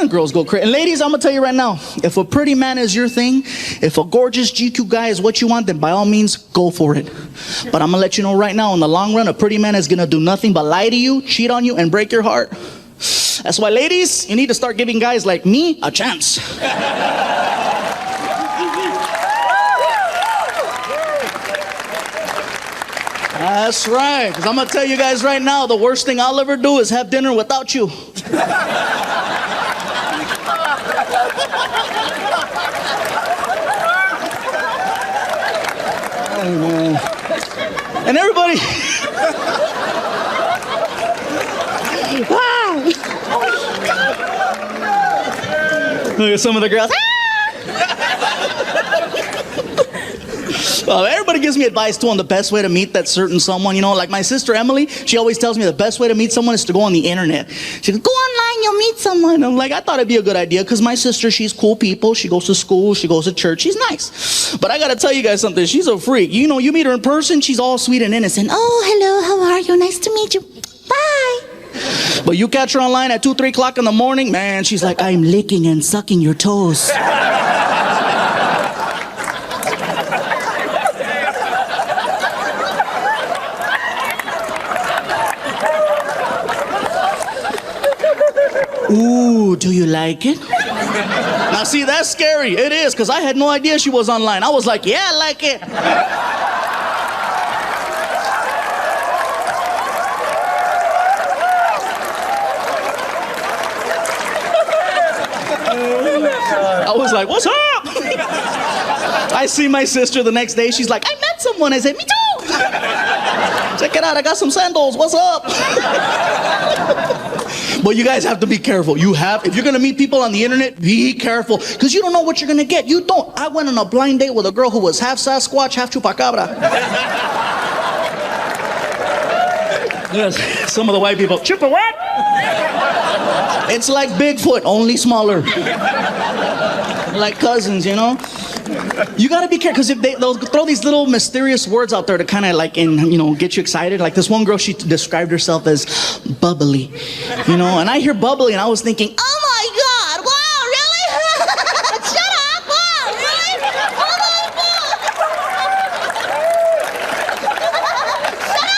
Girls go crazy. And ladies, I'm gonna tell you right now, if a pretty man is your thing, if a gorgeous GQ guy is what you want, then by all means, go for it. But I'm gonna let you know right now, in the long run, a pretty man is gonna do nothing but lie to you, cheat on you, and break your heart. That's why, ladies, you need to start giving guys like me a chance. That's right, because I'm going to tell you guys right now, the worst thing I'll ever do is have dinner without you. Oh, man. And everybody... Look at some of the girls. Everybody gives me advice too on the best way to meet that certain someone. You know, like my sister Emily, she always tells me the best way to meet someone is to go on the internet. She goes, go online, you'll meet someone. I'm like, I thought it'd be a good idea because my sister, she's cool people. She goes to school, she goes to church, she's nice. But I gotta tell you guys something, she's a freak. You know, you meet her in person, she's all sweet and innocent. Oh, hello, how are you? Nice to meet you. Bye. But you catch her online at 2, 3 o'clock in the morning, man, she's like, I'm licking and sucking your toes. Ooh, do you like it? Now see, that's scary. It is, because I had no idea she was online. I was like, yeah, I like it. I was like, what's up? I see my sister the next day. She's like, I met someone. I said, me too. Check it out. I got some sandals. What's up? But you guys have to be careful. If you're going to meet people on the internet, be careful. Because you don't know what you're going to get. You don't. I went on a blind date with a girl who was half Sasquatch, half Chupacabra. Yes, some of the white people, Chupa what? It's like Bigfoot, only smaller. Like cousins, you know? You gotta be careful, because if they'll throw these little mysterious words out there to kind of like, get you excited. Like this one girl, she described herself as bubbly, you know? And I hear bubbly, and I was thinking, oh my God, wow, really? Shut up, wow, really? Oh my God. Shut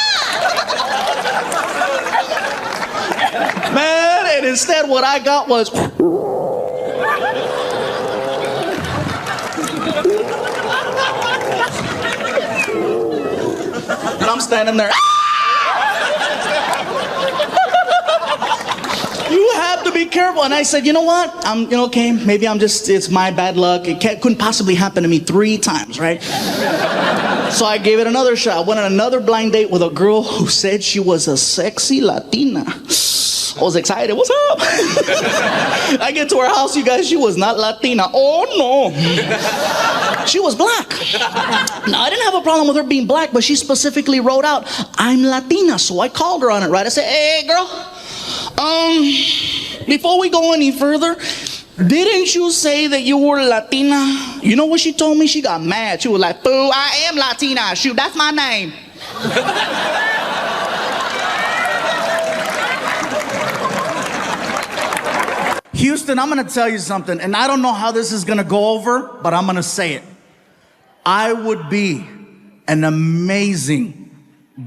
up! Man, and instead what I got was... And I'm standing there. You have to be careful. And I said, you know what? Okay, maybe it's my bad luck. It couldn't possibly happen to me 3 times, right? So I gave it another shot. I went on another blind date with a girl who said she was a sexy Latina. I was excited. What's up? I get to her house, you guys. She was not Latina. Oh, no. She was black. Now, I didn't have a problem with her being black, but she specifically wrote out, I'm Latina. So I called her on it, right? I said, hey, girl, before we go any further, didn't you say that you were Latina? You know what she told me? She got mad. She was like, boo, I am Latina. Shoot, that's my name. Houston, I'm going to tell you something, and I don't know how this is going to go over, but I'm going to say it. I would be an amazing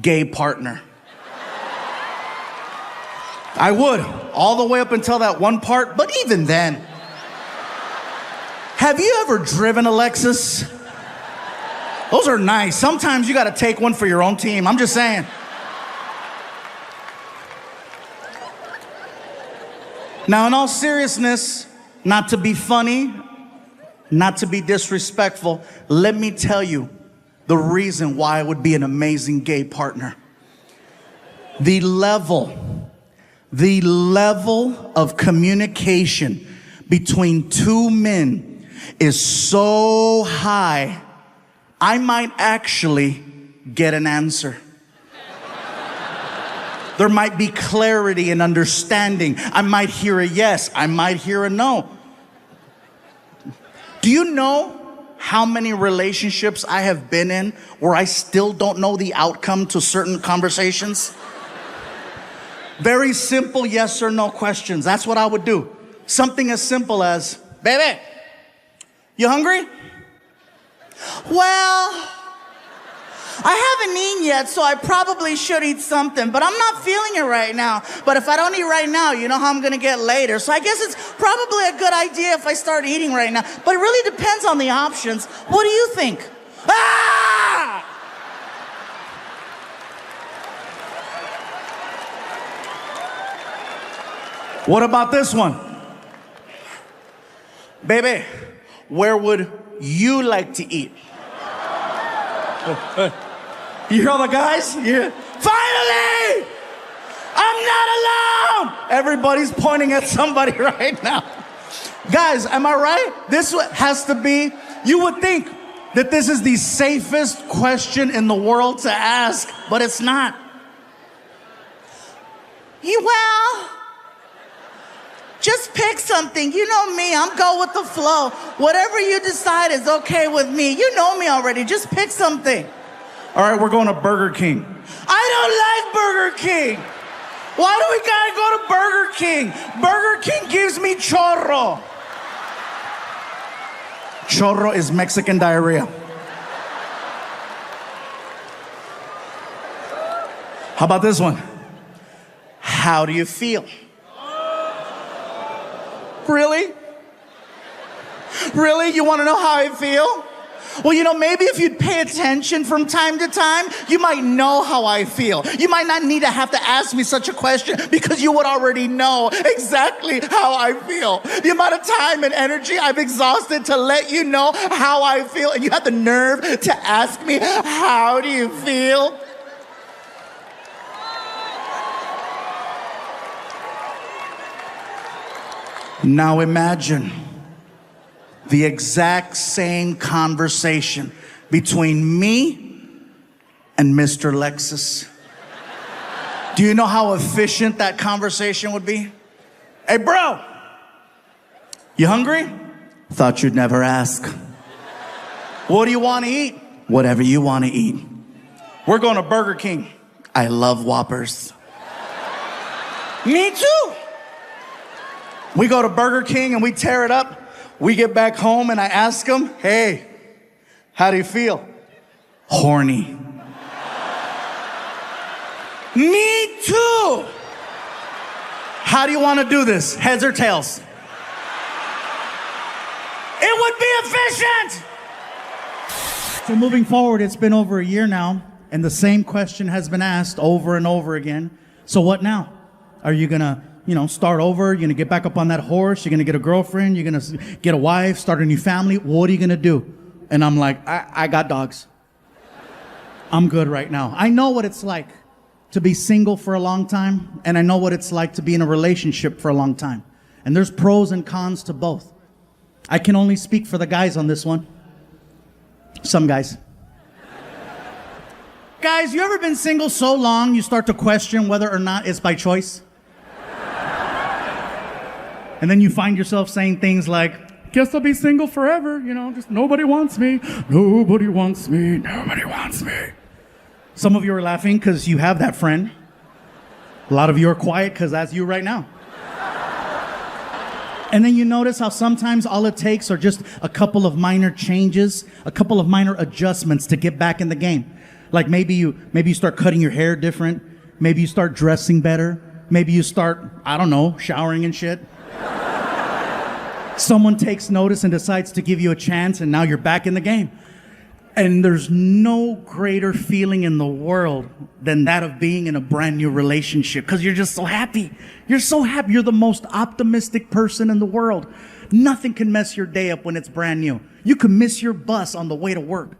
gay partner. I would, all the way up until that one part, but even then. Have you ever driven a Lexus? Those are nice. Sometimes you got to take one for your own team. I'm just saying. Now, in all seriousness, not to be funny, not to be disrespectful, let me tell you the reason why I would be an amazing gay partner. The level of communication between 2 men is so high, I might actually get an answer. There might be clarity and understanding. I might hear a yes. I might hear a no. Do you know how many relationships I have been in where I still don't know the outcome to certain conversations? Very simple yes or no questions. That's what I would do. Something as simple as, baby, you hungry? Well, I haven't eaten yet, so I probably should eat something, but I'm not feeling it right now. But if I don't eat right now, you know how I'm gonna get later. So I guess it's probably a good idea if I start eating right now. But it really depends on the options. What do you think? Ah! What about this one? Baby, where would you like to eat? You hear all the guys? Yeah. Finally! I'm not alone! Everybody's pointing at somebody right now. Guys, am I right? This has to be, you would think that this is the safest question in the world to ask, but it's not. Well, just pick something. You know me, I'm go with the flow. Whatever you decide is okay with me. You know me already, just pick something. All right, we're going to Burger King. I don't like Burger King. Why do we gotta go to Burger King? Burger King gives me chorro. Chorro is Mexican diarrhea. How about this one? How do you feel? Really? Really? You want to know how I feel? Well, you know, maybe if you'd pay attention from time to time, you might know how I feel. You might not need to have to ask me such a question because you would already know exactly how I feel. The amount of time and energy I've exhausted to let you know how I feel, and you have the nerve to ask me, how do you feel? Now imagine the exact same conversation between me and Mr. Lexus. Do you know how efficient that conversation would be? Hey, bro, you hungry? Thought you'd never ask. What do you want to eat? Whatever you want to eat. We're going to Burger King. I love Whoppers. Me too. We go to Burger King and we tear it up. We get back home and I ask him, hey, how do you feel? Horny. Me too. How do you want to do this? Heads or tails? It would be efficient. So moving forward, it's been over a year now, and the same question has been asked over and over again. So what now? Are you gonna, start over? You're gonna get back up on that horse? You're gonna get a girlfriend? You're gonna get a wife? Start a new family? What are you gonna do? And I'm like, I got dogs. I'm good right now. I know what it's like to be single for a long time, and I know what it's like to be in a relationship for a long time. And there's pros and cons to both. I can only speak for the guys on this one. Some guys. Guys, you ever been single so long you start to question whether or not it's by choice? And then you find yourself saying things like, guess I'll be single forever, just nobody wants me, nobody wants me, nobody wants me. Some of you are laughing because you have that friend. A lot of you are quiet because that's you right now. And then you notice how sometimes all it takes are just a couple of minor changes, a couple of minor adjustments to get back in the game. Like maybe you start cutting your hair different, maybe you start dressing better, maybe you start, showering and shit. Someone takes notice and decides to give you a chance, and now you're back in the game. And there's no greater feeling in the world than that of being in a brand new relationship, because you're just so happy. You're so happy. You're the most optimistic person in the world. Nothing can mess your day up when it's brand new. You can miss your bus on the way to work.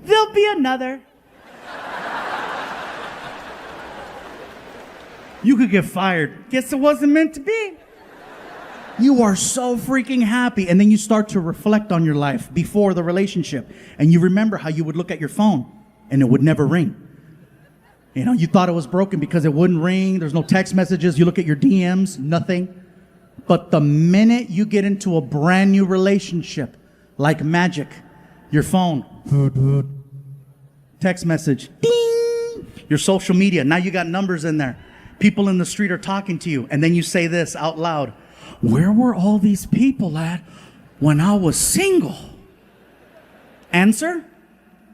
There'll be another. You could get fired. Guess it wasn't meant to be. You are so freaking happy. And then you start to reflect on your life before the relationship. And you remember how you would look at your phone and it would never ring. You thought it was broken because it wouldn't ring. There's no text messages. You look at your DMs, nothing. But the minute you get into a brand new relationship, like magic, your phone, text message, ding. your social media. Now you got numbers in there. People in the street are talking to you. And then you say this out loud. Where were all these people at when I was single? Answer?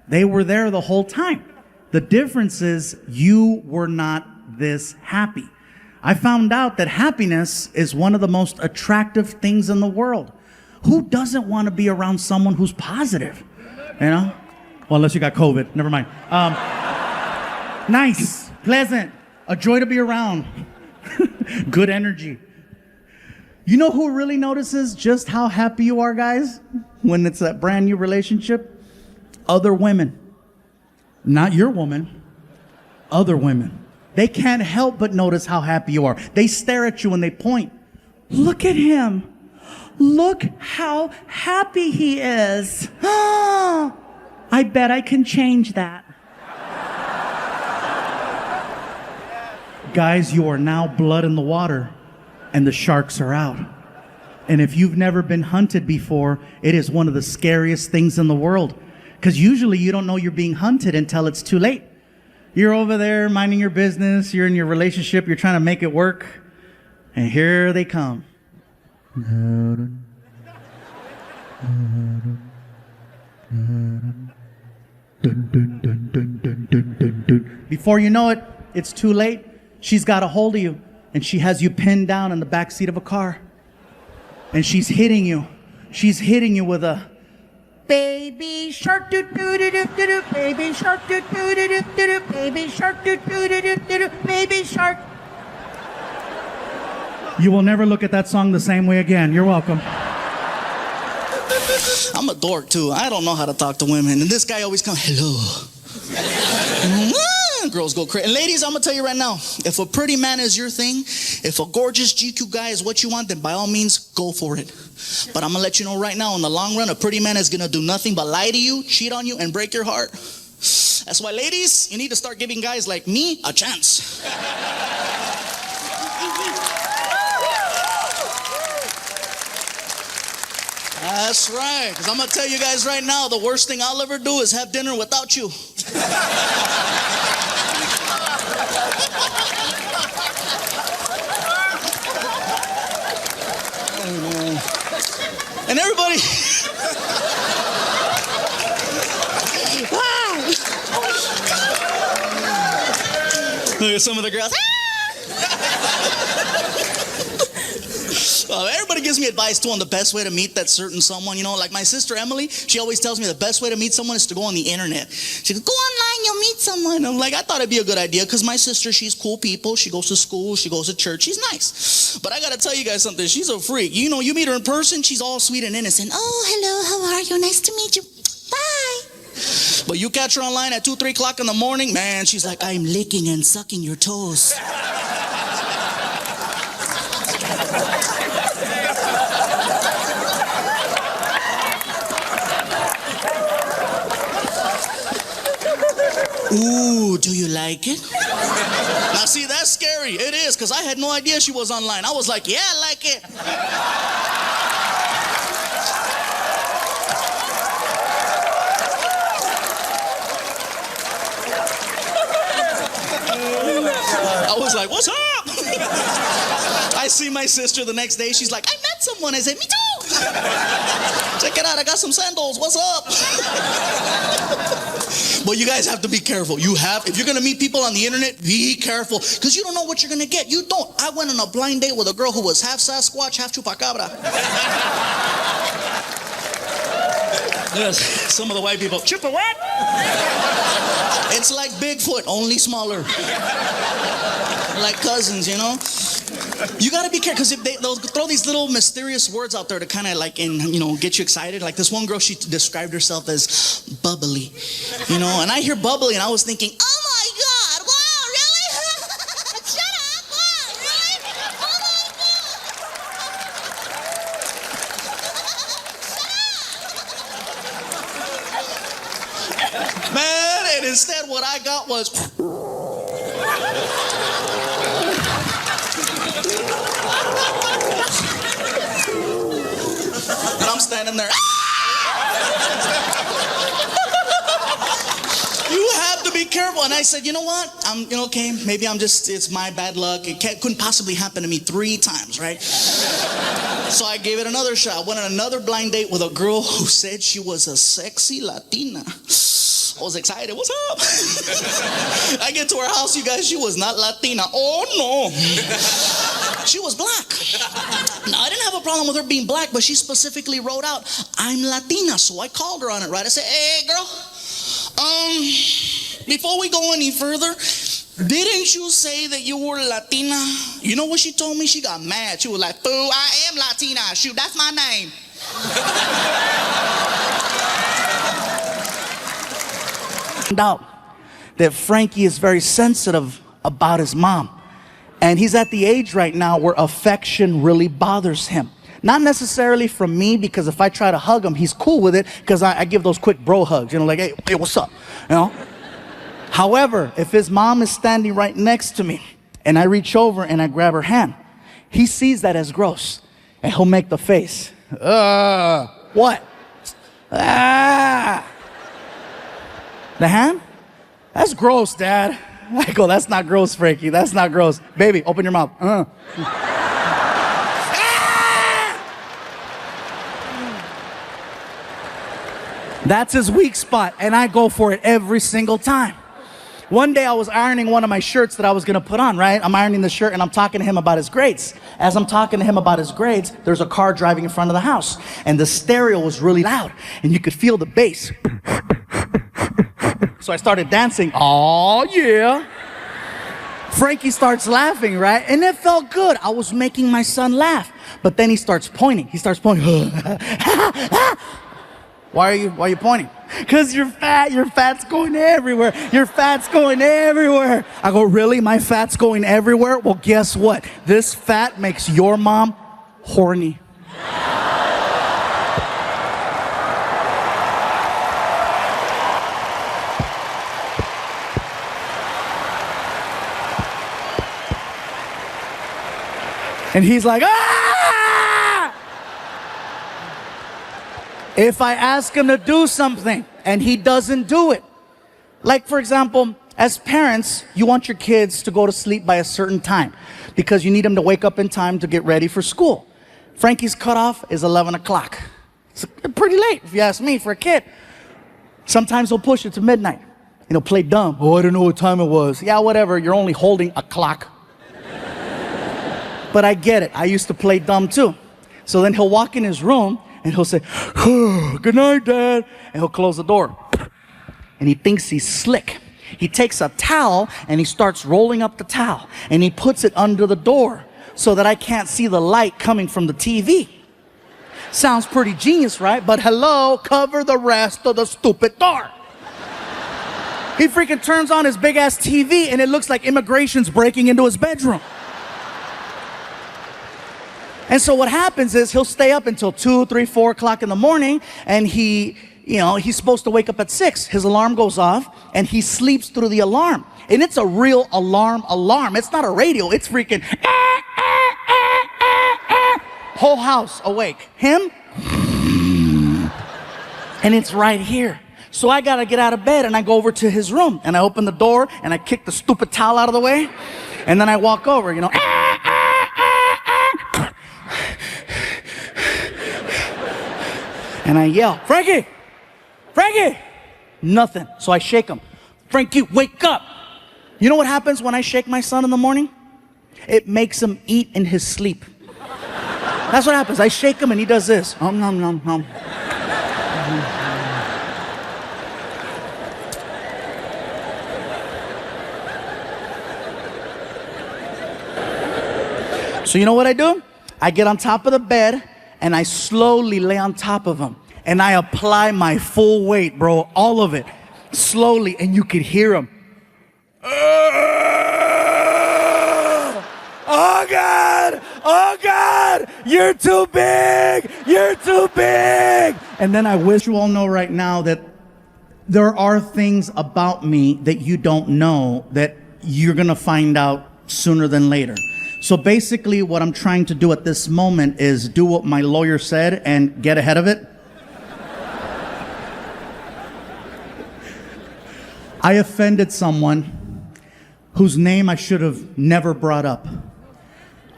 They were there the whole time. The difference is you were not this happy. I found out that happiness is one of the most attractive things in the world. Who doesn't want to be around someone who's positive? You know? Well, unless you got COVID. Never mind. Nice, pleasant, a joy to be around. Good energy. You know who really notices just how happy you are, guys? When it's a brand new relationship? Other women. Not your woman. Other women. They can't help but notice how happy you are. They stare at you and they point. Look at him. Look how happy he is. I bet I can change that. Guys, you are now blood in the water and the sharks are out. And if you've never been hunted before, it is one of the scariest things in the world. Because usually you don't know you're being hunted until it's too late. You're over there minding your business, you're in your relationship, you're trying to make it work, and here they come. Before you know it, it's too late. She's got a hold of you, and she has you pinned down in the back seat of a car. And she's hitting you. She's hitting you with a baby shark doo doo doo doo doo, baby shark doo doo doo doo doo, baby shark doo doo doo doo doo, baby shark. You will never look at that song the same way again. You're welcome. I'm a dork too. I don't know how to talk to women. And this guy always comes, hello. Girls go crazy. And ladies, I'm gonna tell you right now, if a pretty man is your thing, if a gorgeous GQ guy is what you want, then by all means, go for it. But I'm gonna let you know right now, in the long run, a pretty man is gonna do nothing but lie to you, cheat on you, and break your heart. That's why, ladies, you need to start giving guys like me a chance. That's right, because I'm gonna tell you guys right now, the worst thing I'll ever do is have dinner without you. And everybody, look at some of the girls. Everybody gives me advice too on the best way to meet that certain someone. You know, like my sister Emily, she always tells me the best way to meet someone is to go on the internet. She goes, go online, you'll meet someone. I'm like, I thought it'd be a good idea because my sister, she's cool people. She goes to school, she goes to church, she's nice. But I gotta tell you guys something, she's a freak. You know, you meet her in person, she's all sweet and innocent. Oh, hello, how are you? Nice to meet you. Bye. But you catch her online at 2, 3 o'clock in the morning, man, she's like, I'm licking and sucking your toes. Ooh, do you like it? Now see, that's scary. It is, because I had no idea she was online. I was like, yeah, I like it. I was like, what's up? I see my sister the next day. She's like, I met someone. I said, me too. Check it out. I got some sandals. What's up? But you guys have to be careful. If you're going to meet people on the internet, be careful. Because you don't know what you're going to get. You don't. I went on a blind date with a girl who was half Sasquatch, half Chupacabra. Yes, some of the white people, Chupa what? It's like Bigfoot, only smaller. Like cousins, you know? You gotta be careful, because they'll throw these little mysterious words out there to kind of like, get you excited. Like this one girl, she described herself as bubbly, you know? And I hear bubbly, and I was thinking, oh my God, wow, really? Shut up, wow, really? Oh my God. Man, and instead what I got was... And I'm standing there. You have to be careful. And I said, you know what? Okay, maybe it's my bad luck. Couldn't possibly happen to me 3 times, right? So I gave it another shot. Went on another blind date with a girl who said she was a sexy Latina. I was excited. What's up? I get to her house, you guys. She was not Latina. Oh, no. She was black. Now, I didn't have a problem with her being black, but she specifically wrote out, I'm Latina. So I called her on it, right? I said, hey, girl, before we go any further, didn't you say that you were Latina? You know what she told me? She got mad. She was like, fool, I am Latina. Shoot, that's my name. Found out that Frankie is very sensitive about his mom. And he's at the age right now where affection really bothers him. Not necessarily from me, because if I try to hug him, he's cool with it, because I give those quick bro hugs, you know, like, hey, what's up, you know? However, if his mom is standing right next to me, and I reach over and I grab her hand, he sees that as gross, and he'll make the face. What? Ah. The hand? That's gross, Dad. I go, that's not gross, Frankie. That's not gross. Baby, open your mouth. That's his weak spot, and I go for it every single time. One day I was ironing one of my shirts that I was gonna put on, right? I'm ironing the shirt and I'm talking to him about his grades. As I'm talking to him about his grades, there's a car driving in front of the house, and the stereo was really loud, and you could feel the bass. So I started dancing. Oh yeah. Frankie starts laughing, right? And it felt good. I was making my son laugh. But then he starts pointing. Why are you pointing? Because you're fat. Your fat's going everywhere. Your fat's going everywhere. I go, really? My fat's going everywhere? Well, guess what? This fat makes your mom horny. And he's like, ah! If I ask him to do something and he doesn't do it, like for example, as parents, you want your kids to go to sleep by a certain time because you need them to wake up in time to get ready for school. Frankie's cutoff is 11 o'clock. It's pretty late, if you ask me, for a kid. Sometimes he'll push it to midnight. And he'll play dumb. Oh, I don't know what time it was. Yeah, whatever, you're only holding a clock. But I get it. I used to play dumb too. So then he'll walk in his room and he'll say, oh, good night, Dad. And he'll close the door. And he thinks he's slick. He takes a towel and he starts rolling up the towel. And he puts it under the door so that I can't see the light coming from the TV. Sounds pretty genius, right? But hello, cover the rest of the stupid door. He freaking turns on his big ass TV and it looks like immigration's breaking into his bedroom. And so what happens is he'll stay up until 2, 3, 4 o'clock in the morning, and he's supposed to wake up at 6. His alarm goes off and he sleeps through the alarm. And it's a real alarm. It's not a radio. It's freaking whole house awake. Him? And it's right here. So I gotta get out of bed and I go over to his room and I open the door and I kick the stupid towel out of the way. And then I walk over, and I yell, Frankie! Frankie! Nothing. So I shake him. Frankie, wake up! You know what happens when I shake my son in the morning? It makes him eat in his sleep. That's what happens. I shake him and he does this. Nom, nom, nom, nom. So you know what I do? I get on top of the bed and I slowly lay on top of him. And I apply my full weight, bro, all of it. Slowly, and you could hear him. Oh God! Oh God! You're too big! You're too big! And then I wish you all know right now that there are things about me that you don't know that you're gonna find out sooner than later. So basically what I'm trying to do at this moment is do what my lawyer said and get ahead of it. I offended someone whose name I should have never brought up.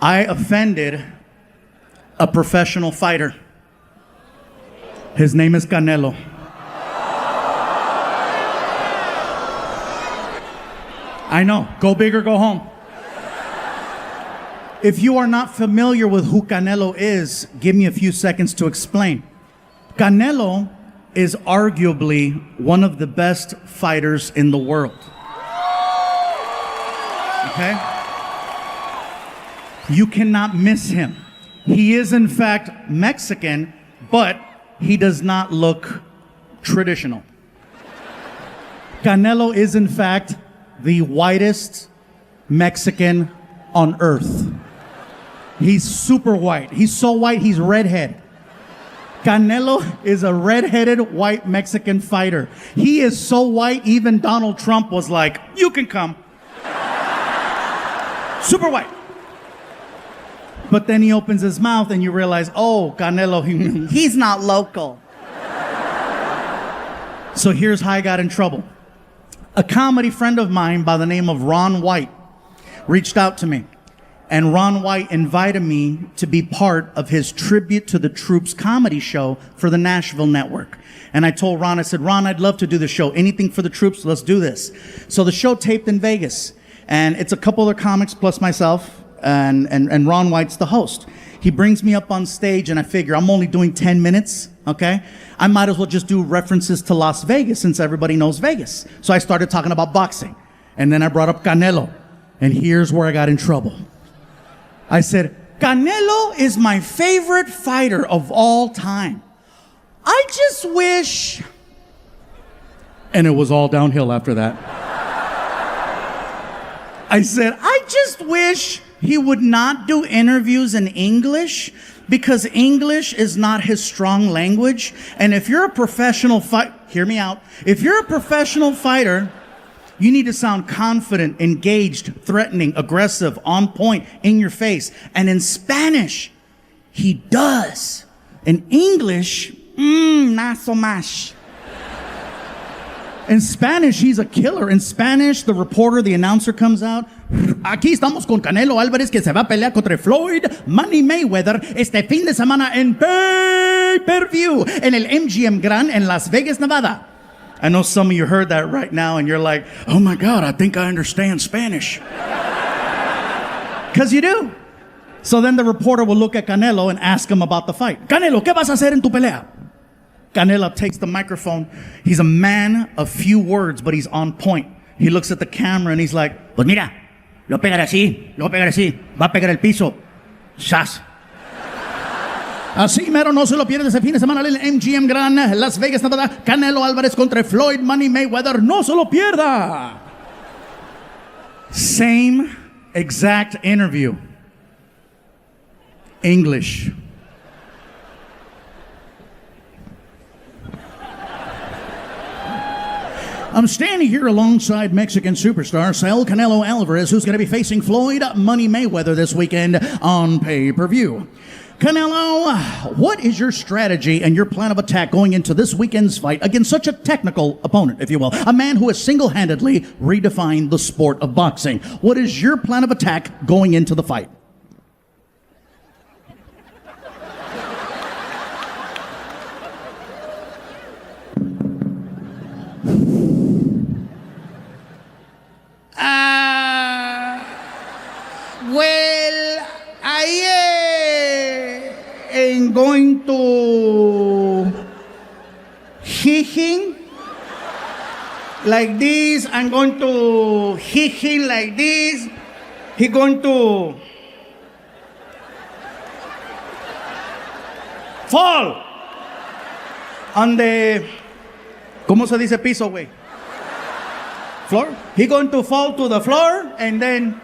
I offended a professional fighter. His name is Canelo. I know. Go big or go home. If you are not familiar with who Canelo is, give me a few seconds to explain. Canelo is arguably one of the best fighters in the world. Okay? You cannot miss him. He is, in fact, Mexican, but he does not look traditional. Canelo is, in fact, the whitest Mexican on earth. He's super white. He's so white, he's redhead. Canelo is a redheaded white Mexican fighter. He is so white, even Donald Trump was like, you can come. Super white. But then he opens his mouth and you realize, oh, Canelo, He's not local. So here's how I got in trouble. A comedy friend of mine by the name of Ron White reached out to me. And Ron White invited me to be part of his Tribute to the Troops comedy show for the Nashville Network. And I told Ron, I said, Ron, I'd love to do the show. Anything for the troops, let's do this. So the show taped in Vegas. And it's a couple other comics plus myself. And Ron White's the host. He brings me up on stage and I figure I'm only doing 10 minutes, okay? I might as well just do references to Las Vegas since everybody knows Vegas. So I started talking about boxing. And then I brought up Canelo. And here's where I got in trouble. I said, Canelo is my favorite fighter of all time. I just wish... And it was all downhill after that. I said, I just wish he would not do interviews in English because English is not his strong language. And if you're a professional hear me out. If you're a professional fighter, you need to sound confident, engaged, threatening, aggressive, on point, in your face. And in Spanish, he does. In English, not so much. In Spanish, he's a killer. In Spanish, the reporter, the announcer comes out. Aquí estamos con Canelo Álvarez que se va a pelear contra Floyd Money Mayweather este fin de semana en pay-per-view en el MGM Grand en Las Vegas, Nevada. I know some of you heard that right now and you're like, oh my God, I think I understand Spanish. Because you do. So then the reporter will look at Canelo and ask him about the fight. Canelo, ¿qué vas a hacer en tu pelea? Canelo takes the microphone. He's a man of few words, but he's on point. He looks at the camera and he's like, pues mira, lo voy a pegar así, va a pegar el piso. Shas. Así mero, no se lo pierde ese fin de semana en el MGM Grand, Las Vegas, Nevada. Canelo Álvarez contra Floyd Money Mayweather. No se lo pierda. Same exact interview. English. I'm standing here alongside Mexican superstar Saul Canelo Alvarez, who's going to be facing Floyd Money Mayweather this weekend on pay-per-view. Canelo, what is your strategy and your plan of attack going into this weekend's fight against such a technical opponent, if you will? A man who has single-handedly redefined the sport of boxing. What is your plan of attack going into the fight? Well, I am going to hit him like this. I'm going to hit him like this. He's going to fall on the, ¿cómo se dice piso, güey? Floor. He's going to fall to the floor and then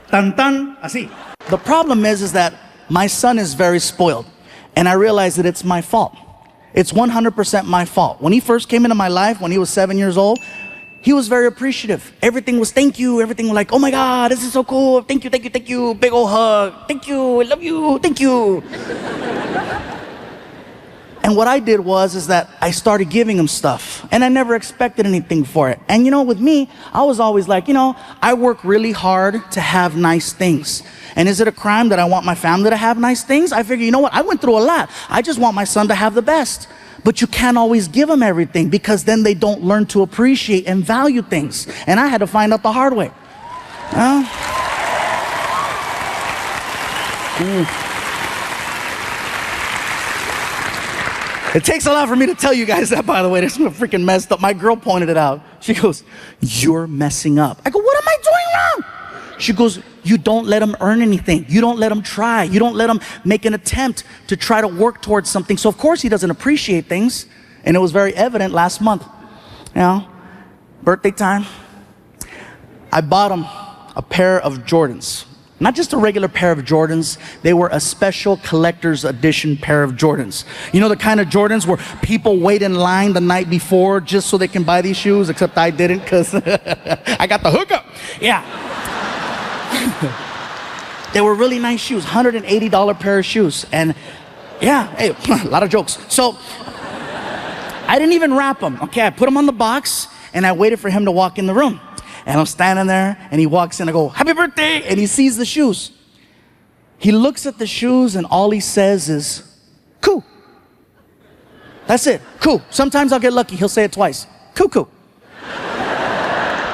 tan tan, así. The problem is that my son is very spoiled, and I realize that it's my fault. It's 100% my fault. When he first came into my life, when he was 7 years old, he was very appreciative. Everything was thank you. Everything was like, oh my God, this is so cool. Thank you, thank you, thank you. Big old hug. Thank you, I love you, thank you. And And what I did is that I started giving him stuff, and I never expected anything for it. And with me, I was always like, I work really hard to have nice things. And is it a crime that I want my family to have nice things? I figure, I went through a lot. I just want my son to have the best. But you can't always give them everything, because then they don't learn to appreciate and value things. And I had to find out the hard way. It takes a lot for me to tell you guys that, by the way. This is freaking messed up. My girl pointed it out. She goes, "You're messing up." I go, "What am I doing wrong?" She goes, "You don't let them earn anything. You don't let them try. You don't let them make an attempt to try to work towards something." So of course he doesn't appreciate things. And it was very evident last month. Birthday time. I bought him a pair of Jordans. Not just a regular pair of Jordans, they were a special collector's edition pair of Jordans. The kind of Jordans where people wait in line the night before just so they can buy these shoes, except I didn't, because I got the hookup. Yeah. They were really nice shoes, $180 pair of shoes. And yeah, hey, a lot of jokes. So I didn't even wrap them. Okay, I put them on the box, and I waited for him to walk in the room. And I'm standing there, and he walks in. I go, "Happy birthday!" And he sees the shoes. He looks at the shoes, and all he says is, "Cool." That's it. Cool. Sometimes I'll get lucky. He'll say it twice. Cuckoo.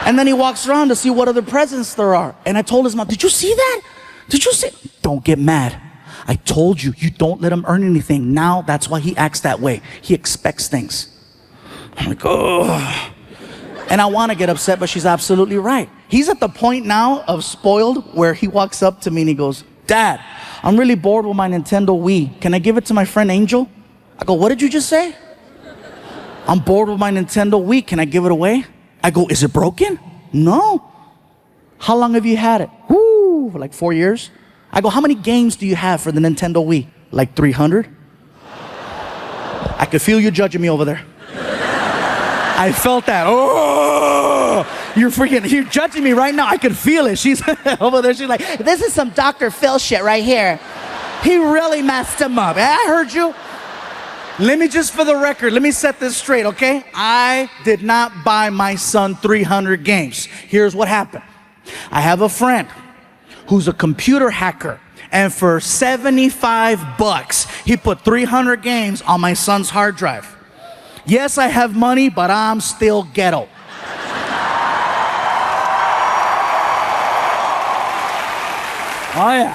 And then he walks around to see what other presents there are. And I told his mom, "Did you see that? Did you see?" "Don't get mad. I told you, you don't let him earn anything." Now that's why he acts that way. He expects things. I'm like, oh. And I want to get upset, but she's absolutely right. He's at the point now of spoiled where he walks up to me and he goes, "Dad, I'm really bored with my Nintendo Wii. Can I give it to my friend Angel?" I go, "What did you just say?" "I'm bored with my Nintendo Wii. Can I give it away?" I go, "Is it broken?" "No." "How long have you had it?" "Woo, for like 4 years." I go, "How many games do you have for the Nintendo Wii?" "Like 300. I could feel you judging me over there. I felt that. Oh, you're judging me right now. I could feel it. She's over there. She's like, "This is some Dr. Phil shit right here. He really messed him up." I heard you. Let me just, for the record, let me set this straight, okay? I did not buy my son 300 games. Here's what happened. I have a friend who's a computer hacker. And for $75, he put 300 games on my son's hard drive. Yes, I have money, but I'm still ghetto. Oh, yeah.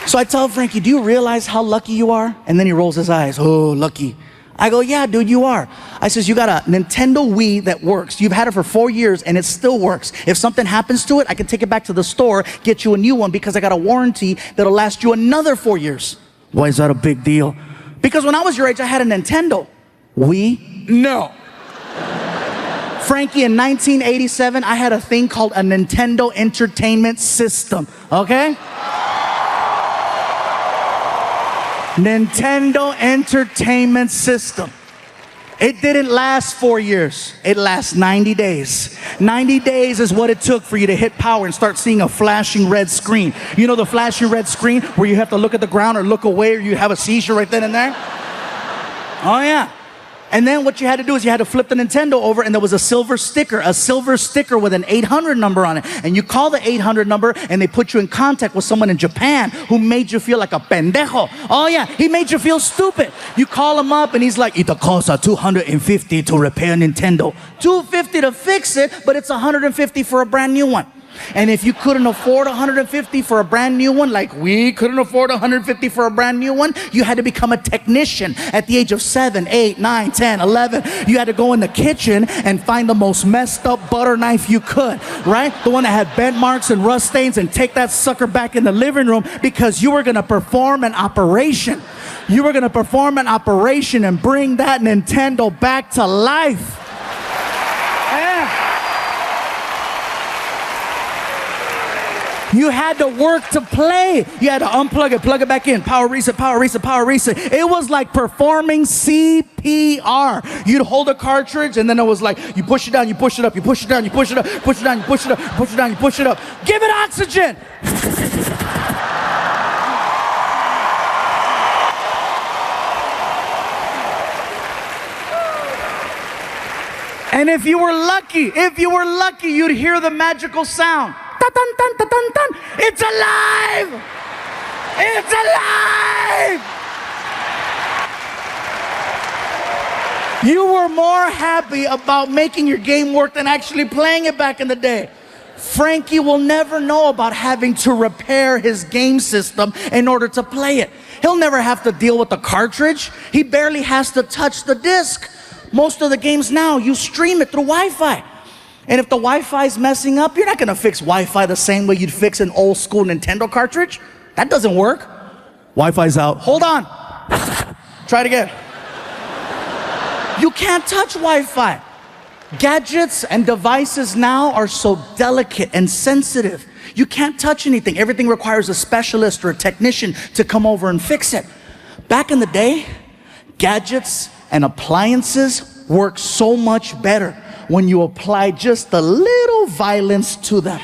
So I tell Frankie, "Do you realize how lucky you are?" And then he rolls his eyes. "Oh, lucky." I go, "Yeah, dude, you are." I says, "You got a Nintendo Wii that works. You've had it for 4 years, and it still works. If something happens to it, I can take it back to the store, get you a new one, because I got a warranty that'll last you another 4 years." "Why is that a big deal?" "Because when I was your age, I had a Nintendo." "Wii?" "No." Frankie, in 1987, I had a thing called a Nintendo Entertainment System, okay? Nintendo Entertainment System. It didn't last 4 years. It lasts 90 days. 90 days is what it took for you to hit power and start seeing a flashing red screen. You know the flashing red screen where you have to look at the ground or look away, or you have a seizure right then and there? Oh, yeah. And then what you had to do is you had to flip the Nintendo over, and there was a silver sticker with an 800 number on it. And you call the 800 number, and they put you in contact with someone in Japan who made you feel like a pendejo. Oh, yeah, he made you feel stupid. You call him up, and he's like, "It costs $250 to repair Nintendo. $250 to fix it, but it's $150 for a brand new one." And if you couldn't afford $150 for a brand new one, like we couldn't afford $150 for a brand new one, you had to become a technician at the age of 7, 8, 9, 10, 11. You had to go in the kitchen and find the most messed up butter knife you could, right? The one that had bent marks and rust stains, and take that sucker back in the living room because you were going to perform an operation. You were going to perform an operation and bring that Nintendo back to life. You had to work to play. You had to unplug it, plug it back in, power reset, power reset, power reset. It was like performing CPR. You'd hold a cartridge, and then it was like, you push it down, you push it up, you push it down, you push it up, push it down, you push it up, push it down, you push it up. Give it oxygen. And if you were lucky, you'd hear the magical sound. Dun, dun, dun, dun, dun, dun. It's alive! It's alive! You were more happy about making your game work than actually playing it back in the day. Frankie will never know about having to repair his game system in order to play it. He'll never have to deal with the cartridge. He barely has to touch the disc. Most of the games now, you stream it through Wi-Fi. And if the Wi-Fi is messing up, you're not gonna fix Wi-Fi the same way you'd fix an old school Nintendo cartridge. That doesn't work. Wi-Fi's out. Hold on. Try it again. You can't touch Wi-Fi. Gadgets and devices now are so delicate and sensitive. You can't touch anything. Everything requires a specialist or a technician to come over and fix it. Back in the day, gadgets and appliances work so much better when you apply just a little violence to them.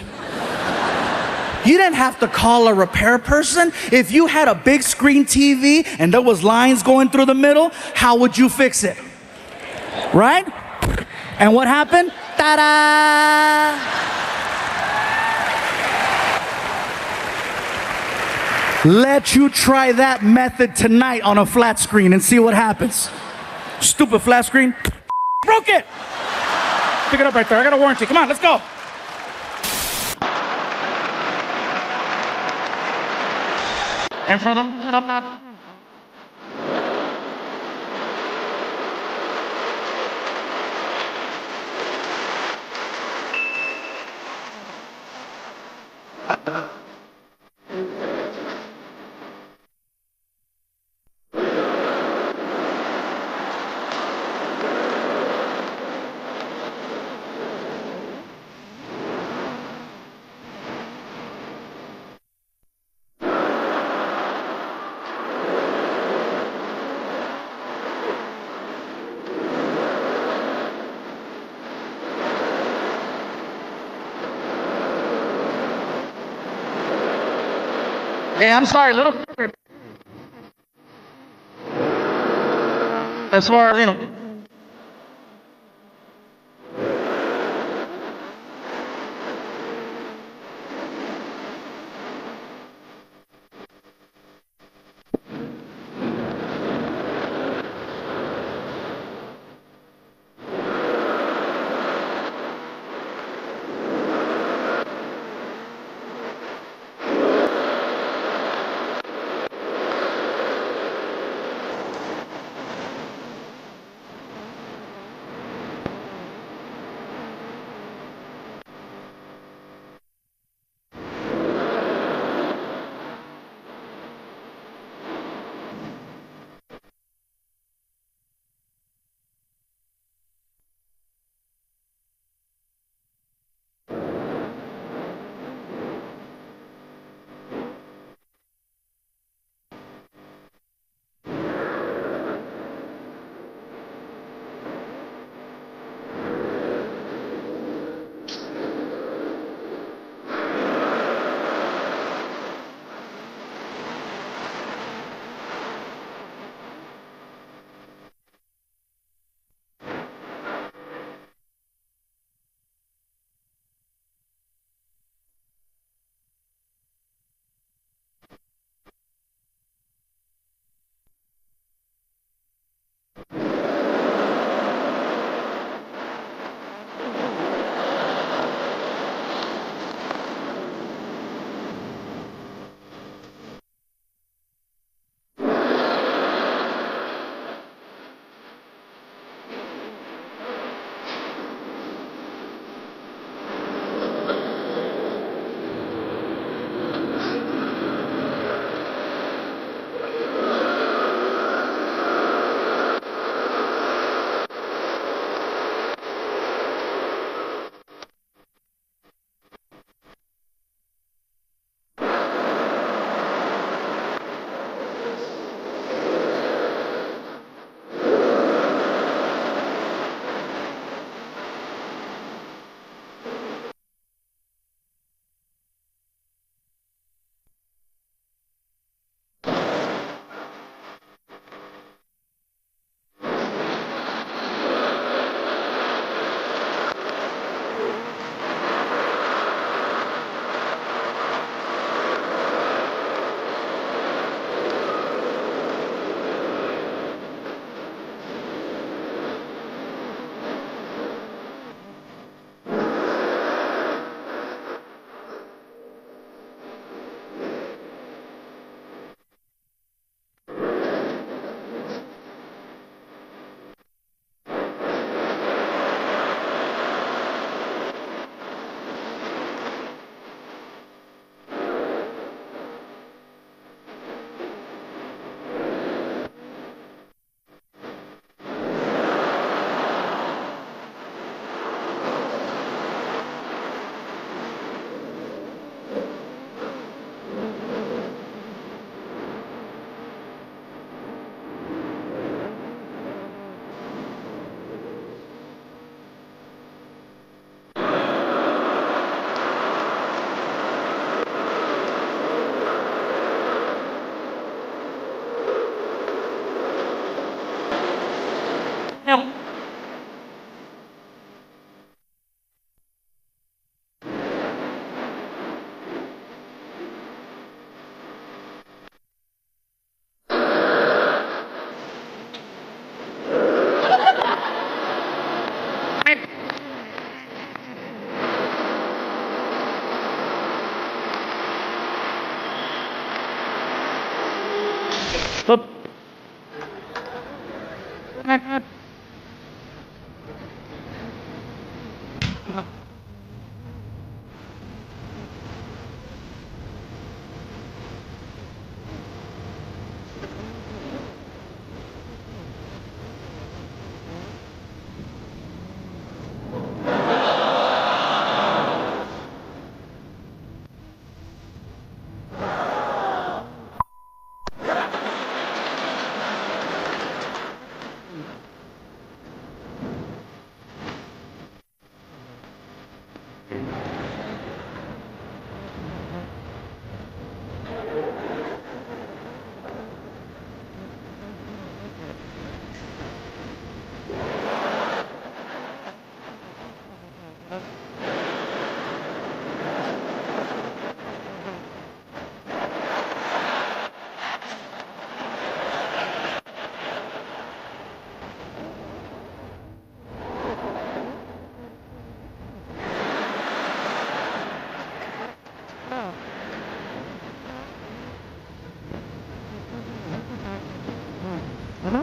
You didn't have to call a repair person. If you had a big screen TV and there was lines going through the middle, how would you fix it? Right? And what happened? Ta-da! Let you try that method tonight on a flat screen and see what happens. Stupid flat screen. Broke it! Pick it up right there. I got a warranty. Come on, let's go. And for them, yeah, I'm sorry, little. As far as, you know.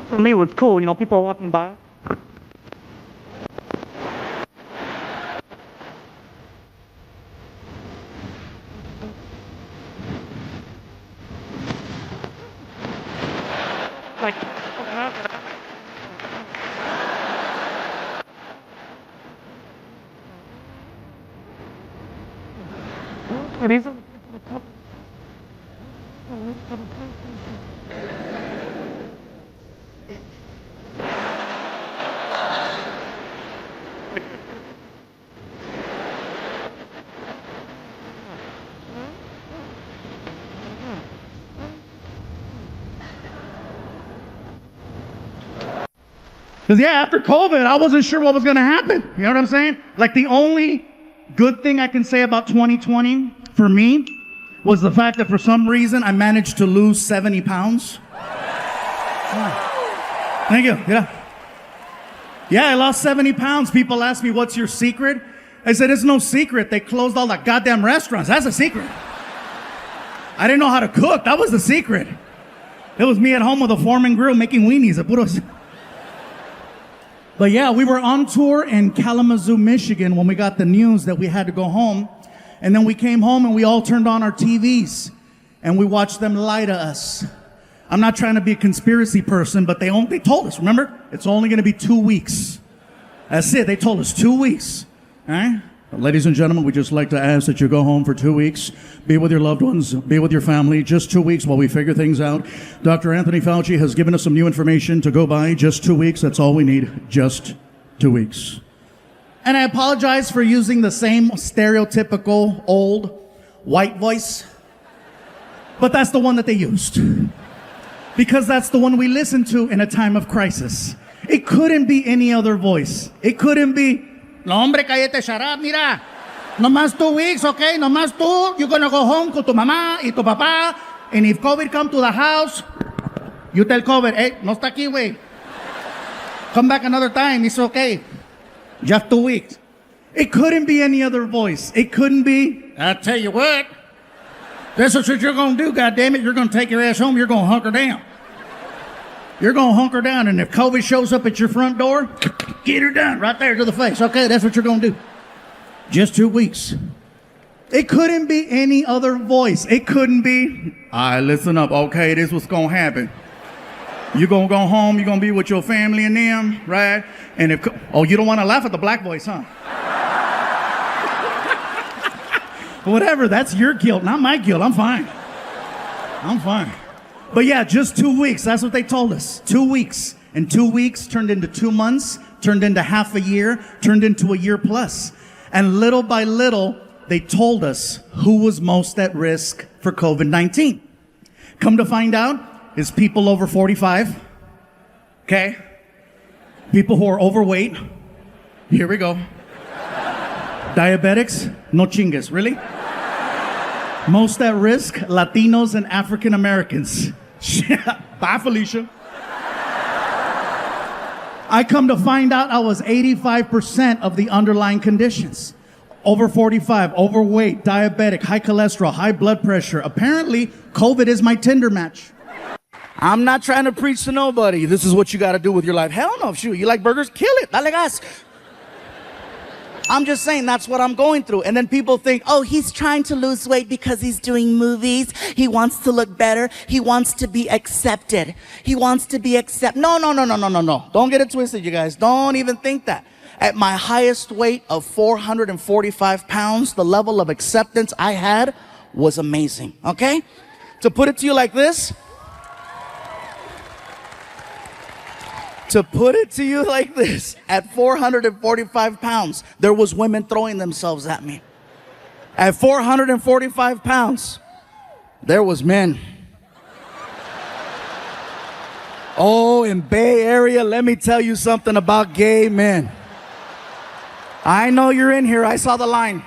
For me, it was cool. You know, people walking by. Like, these are Because, yeah, after COVID, I wasn't sure what was going to happen. You know what I'm saying? Like, the only good thing I can say about 2020 for me was the fact that for some reason I managed to lose 70 pounds. Thank you. Yeah, I lost 70 pounds. People ask me, what's your secret? I said, it's no secret. They closed all the goddamn restaurants. That's a secret. I didn't know how to cook. That was the secret. It was me at home with a Foreman grill making weenies. But yeah, we were on tour in Kalamazoo, Michigan when we got the news that we had to go home. And then we came home and we all turned on our TVs and we watched them lie to us. I'm not trying to be a conspiracy person, but they told us, remember? It's only going to be 2 weeks. That's it. They told us 2 weeks. All right? Ladies and gentlemen, we just like to ask that you go home for 2 weeks. Be with your loved ones. Be with your family. Just 2 weeks while we figure things out. Dr. Anthony Fauci has given us some new information to go by. Just 2 weeks. That's all we need. Just 2 weeks. And I apologize for using the same stereotypical old white voice. But that's the one that they used. Because that's the one we listen to in a time of crisis. It couldn't be any other voice. It couldn't be, no, hombre, cállate, shut up, mira. No más 2 weeks, okay? No más tú. You're gonna go home con tu mamá y tu papá. And if COVID come to the house, you tell COVID, hey, no está aquí, güey. Come back another time, it's okay. Just 2 weeks. It couldn't be any other voice. It couldn't be, I tell you what, this is what you're gonna do, goddammit. You're gonna take your ass home, you're gonna hunker down. You're gonna hunker down, and if COVID shows up at your front door, get her done right there to the face. Okay, that's what you're gonna do. Just 2 weeks. It couldn't be any other voice. It couldn't be, all right, listen up, okay, this is what's gonna happen. You're gonna go home, you're gonna be with your family and them, right? And if, oh, you don't wanna laugh at the black voice, huh? Whatever, that's your guilt, not my guilt. I'm fine. But yeah, just 2 weeks. That's what they told us. 2 weeks. And 2 weeks turned into 2 months, turned into half a year, turned into a year plus. And little by little, they told us who was most at risk for COVID-19. Come to find out, it's people over 45. Okay? People who are overweight. Here we go. Diabetics, no chingas, really? Most at risk, Latinos and African Americans. Bye, Felicia. I come to find out I was 85% of the underlying conditions. Over 45, overweight, diabetic, high cholesterol, high blood pressure. Apparently, COVID is my Tinder match. I'm not trying to preach to nobody. This is what you got to do with your life. Hell no, shoot. You like burgers? Kill it. Dale gas. I'm just saying that's what I'm going through. And then people think, oh, he's trying to lose weight because he's doing movies. He wants to look better. He wants to be accepted. No. Don't get it twisted, you guys. Don't even think that. At my highest weight of 445 pounds, the level of acceptance I had was amazing, okay? To put it to you like this, at 445 pounds, there was women throwing themselves at me. At 445 pounds, there was men. Oh, in Bay Area, let me tell you something about gay men. I know you're in here. I saw the line.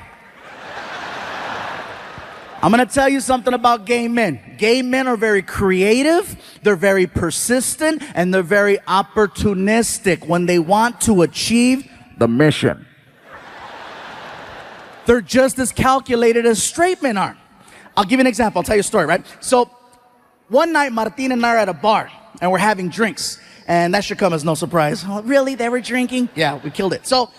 I'm going to tell you something about gay men. Gay men are very creative, they're very persistent, and they're very opportunistic when they want to achieve the mission. They're just as calculated as straight men are. I'll give you an example. I'll tell you a story, right? So one night, Martin and I are at a bar, and we're having drinks. And that should come as no surprise. Oh, really? They were drinking? Yeah, we killed it. So,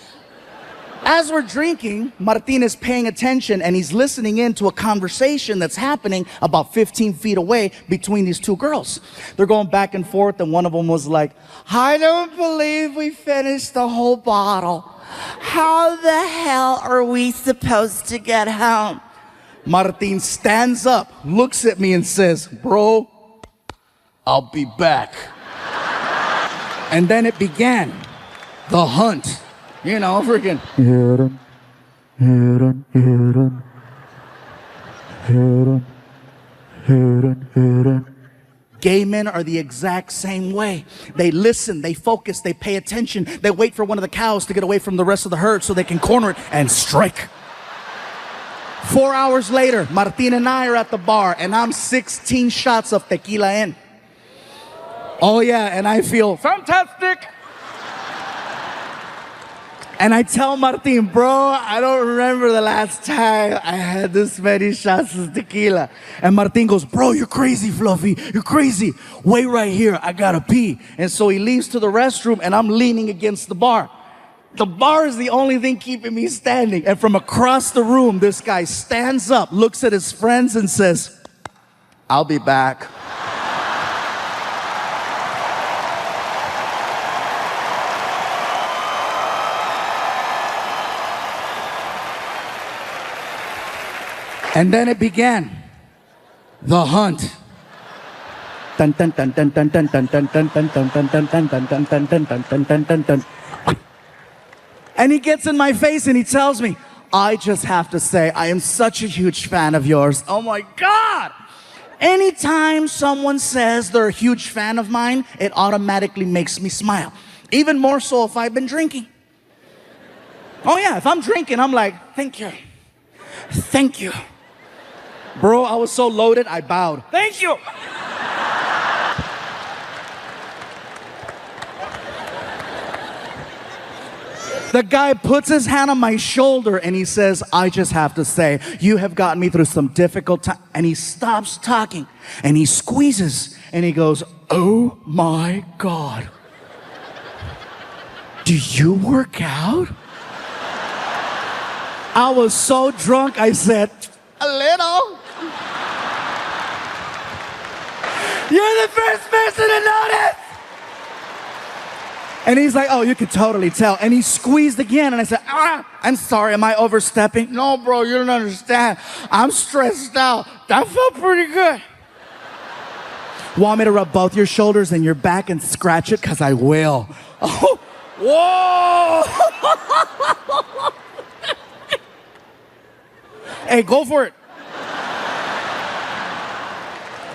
as we're drinking, Martin is paying attention and he's listening in to a conversation that's happening about 15 feet away between these two girls. They're going back and forth, and one of them was like, I don't believe we finished the whole bottle. How the hell are we supposed to get home? Martin stands up, looks at me and says, bro, I'll be back. And then it began, the hunt. You know, freaking. Gay men are the exact same way. They listen, they focus, they pay attention. They wait for one of the cows to get away from the rest of the herd so they can corner it and strike. 4 hours later, Martin and I are at the bar, and I'm 16 shots of tequila in. Oh yeah, and I feel fantastic. And I tell Martin, bro, I don't remember the last time I had this many shots of tequila. And Martin goes, bro, you're crazy, Fluffy. You're crazy. Wait right here. I gotta pee. And so he leaves to the restroom, and I'm leaning against the bar. The bar is the only thing keeping me standing. And from across the room, this guy stands up, looks at his friends, and says, I'll be back. And then it began, the hunt. And he gets in my face and he tells me, I just have to say, I am such a huge fan of yours. Oh my God. Anytime someone says they're a huge fan of mine, it automatically makes me smile. Even more so if I've been drinking. Oh yeah, if I'm drinking, I'm like, thank you. Thank you. Bro, I was so loaded, I bowed. Thank you. The guy puts his hand on my shoulder and he says, I just have to say, you have gotten me through some difficult time. And he stops talking and he squeezes and he goes, oh my God. Do you work out? I was so drunk, I said, a little. You're the first person to notice. And he's like, oh, you can totally tell. And he squeezed again. And I said, I'm sorry, am I overstepping? No, bro, you don't understand. I'm stressed out. That felt pretty good. Want me to rub both your shoulders and your back and scratch it? Because I will. Oh, whoa. Hey, go for it.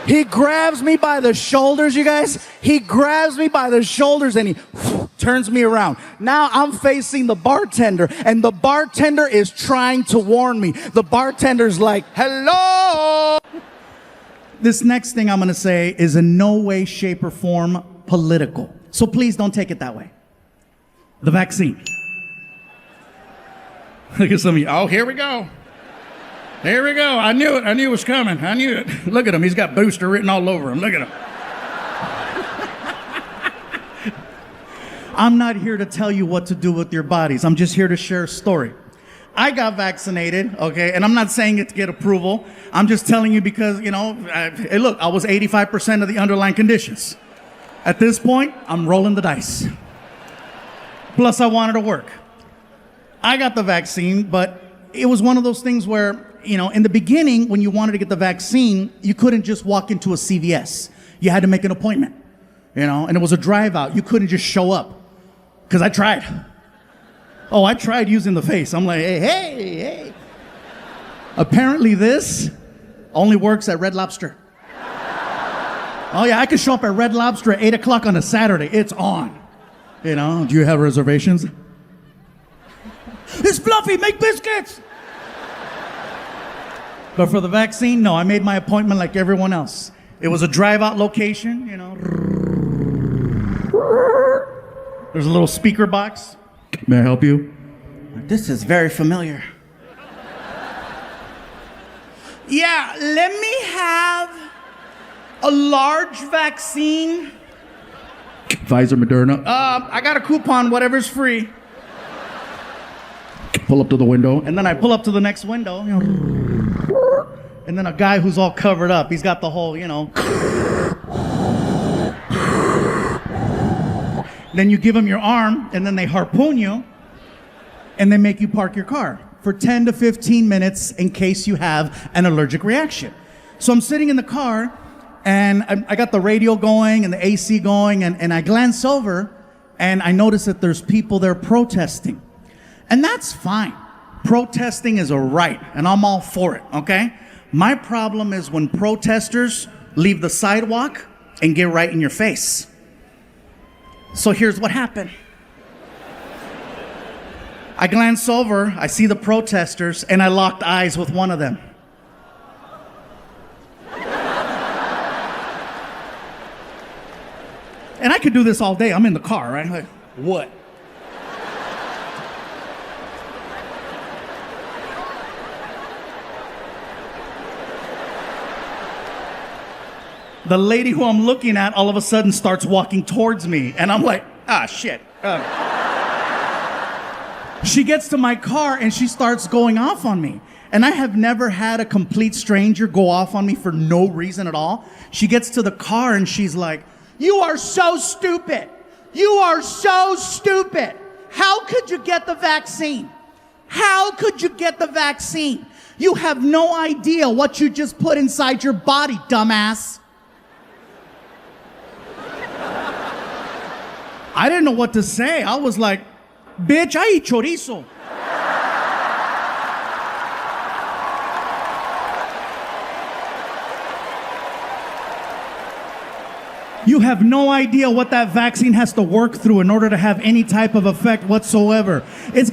He grabs me by the shoulders, you guys. He grabs me by the shoulders and he turns me around. Now I'm facing the bartender, and the bartender is trying to warn me. The bartender's like, hello. This next thing I'm going to say is in no way, shape, or form political. So please don't take it that way. The vaccine. Look at some of you. Oh, here we go. Here we go. I knew it. I knew it was coming. I knew it. Look at him. He's got booster written all over him. Look at him. I'm not here to tell you what to do with your bodies. I'm just here to share a story. I got vaccinated, okay? And I'm not saying it to get approval. I'm just telling you because, you know, hey, look, I was 85% of the underlying conditions. At this point, I'm rolling the dice. Plus, I wanted to work. I got the vaccine, but it was one of those things where, you know, in the beginning, when you wanted to get the vaccine, you couldn't just walk into a CVS. You had to make an appointment, you know, and it was a drive out. You couldn't just show up. Because I tried. Oh, I tried using the face. I'm like, hey. Apparently this only works at Red Lobster. Oh yeah, I could show up at Red Lobster at 8 o'clock on a Saturday. It's on. You know, do you have reservations? It's Fluffy, make biscuits! But for the vaccine, no, I made my appointment like everyone else. It was a drive-out location, you know. There's a little speaker box. May I help you? This is very familiar. Yeah, let me have a large vaccine Pfizer, Moderna. I got a coupon, whatever's free. Pull up to the window. And then I pull up to the next window. And then a guy who's all covered up. He's got the whole, Then you give him your arm, and then they harpoon you, and they make you park your car for 10 to 15 minutes in case you have an allergic reaction. So I'm sitting in the car, and I got the radio going and the AC going, and I glance over, and I notice that there's people there protesting. And that's fine. Protesting is a right, and I'm all for it, okay? My problem is when protesters leave the sidewalk and get right in your face. So here's what happened. I glance over, I see the protesters, and I locked eyes with one of them. And I could do this all day. I'm in the car, right? Like, what? The lady who I'm looking at all of a sudden starts walking towards me, and I'm like, shit. She gets to my car and she starts going off on me. And I have never had a complete stranger go off on me for no reason at all. She gets to the car and she's like, "You are so stupid. You are so stupid. How could you get the vaccine? How could you get the vaccine? You have no idea what you just put inside your body, dumbass." I didn't know what to say. I was like, "Bitch, I eat chorizo." You have no idea what that vaccine has to work through in order to have any type of effect whatsoever. It's